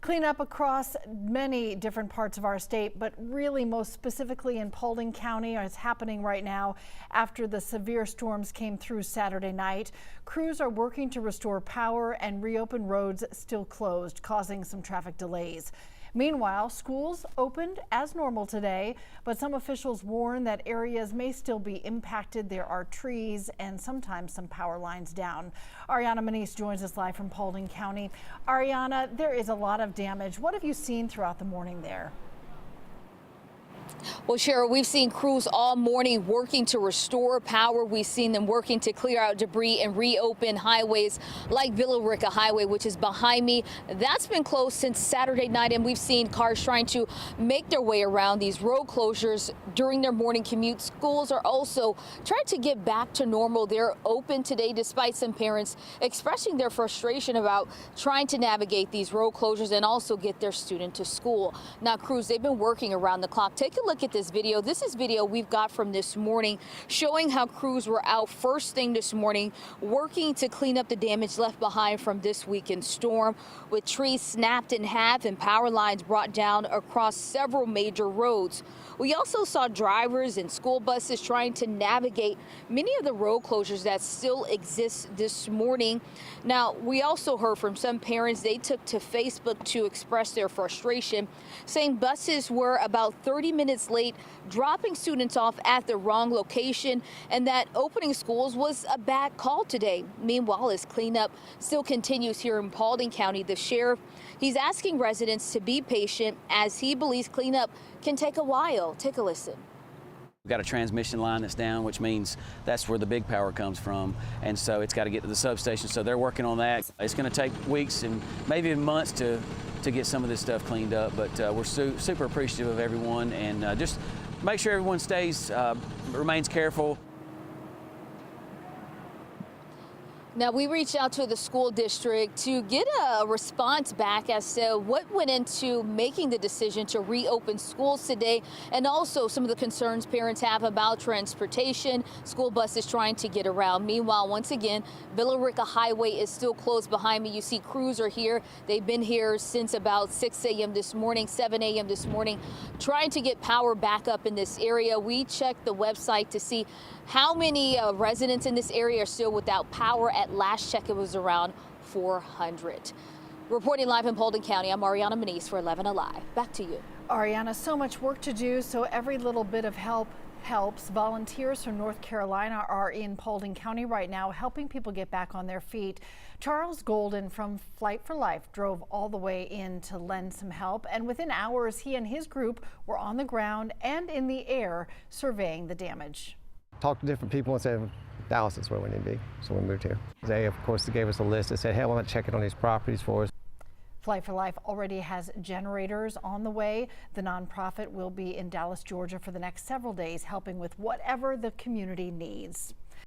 Cleanup across many different parts of our state, but really most specifically in Paulding County is happening right now after the severe storms came through Saturday night. Crews are working to restore power and reopen roads still closed, causing some traffic delays. Meanwhile, schools opened as normal today, but some officials warn that areas may still be impacted. There are trees and sometimes some power lines down. Ariana Manise joins us live from Paulding County. Ariana, there is a lot of damage. What have you seen throughout the morning there? Well, Cheryl, we've seen crews all morning working to restore power. We've seen them working to clear out debris and reopen highways like Villa Rica Highway, which is behind me. That's been closed since Saturday night, and we've seen cars trying to make their way around these road closures during their morning commute. Schools are also trying to get back to normal. They're open today, despite some parents expressing their frustration about trying to navigate these road closures and also get their student to school. Now, crews, they've been working around the clock. Take a look at this video. This is video we've got from this morning showing how crews were out first thing this morning working to clean up the damage left behind from this weekend storm, with trees snapped in half and power lines brought down across several major roads. We also saw drivers and school buses trying to navigate many of the road closures that still exist this morning. Now, we also heard from some parents. They took to Facebook to express their frustration, saying buses were about 30 minutes late, dropping students off at the wrong location, and that opening schools was a bad call today. Meanwhile, as cleanup still continues here in Paulding County, the sheriff, he's asking residents to be patient as he believes cleanup can take a while. Take a listen. We've got a transmission line that's down, which means that's where the big power comes from, and so it's got to get to the substation, so they're working on that. It's going to take weeks and maybe even months to get some of this stuff cleaned up, but we're super appreciative of everyone, and just make sure everyone remains careful. Now, we reached out to the school district to get a response back as to what went into making the decision to reopen schools today, and also some of the concerns parents have about transportation, school buses trying to get around. Meanwhile, once again, Villa Rica Highway is still closed behind me. You see crews are here. They've been here since about 6 a.m. this morning, 7 a.m. this morning, trying to get power back up in this area. We checked the website to see how many residents in this area are still without power. At last check, it was around 400. Reporting live in Paulding County, I'm Ariana Manise for 11 Alive. Back to you. Ariana, so much work to do, so every little bit of help helps. Volunteers from North Carolina are in Paulding County right now helping people get back on their feet. Charles Golden from Flight for Life drove all the way in to lend some help, and within hours he and his group were on the ground and in the air surveying the damage. Talked to different people and said Dallas is where we need to be, so we moved here. They, of course, gave us a list that said, hey, I want to check it on these properties for us. Flight for Life already has generators on the way. The nonprofit will be in Dallas, Georgia for the next several days, helping with whatever the community needs.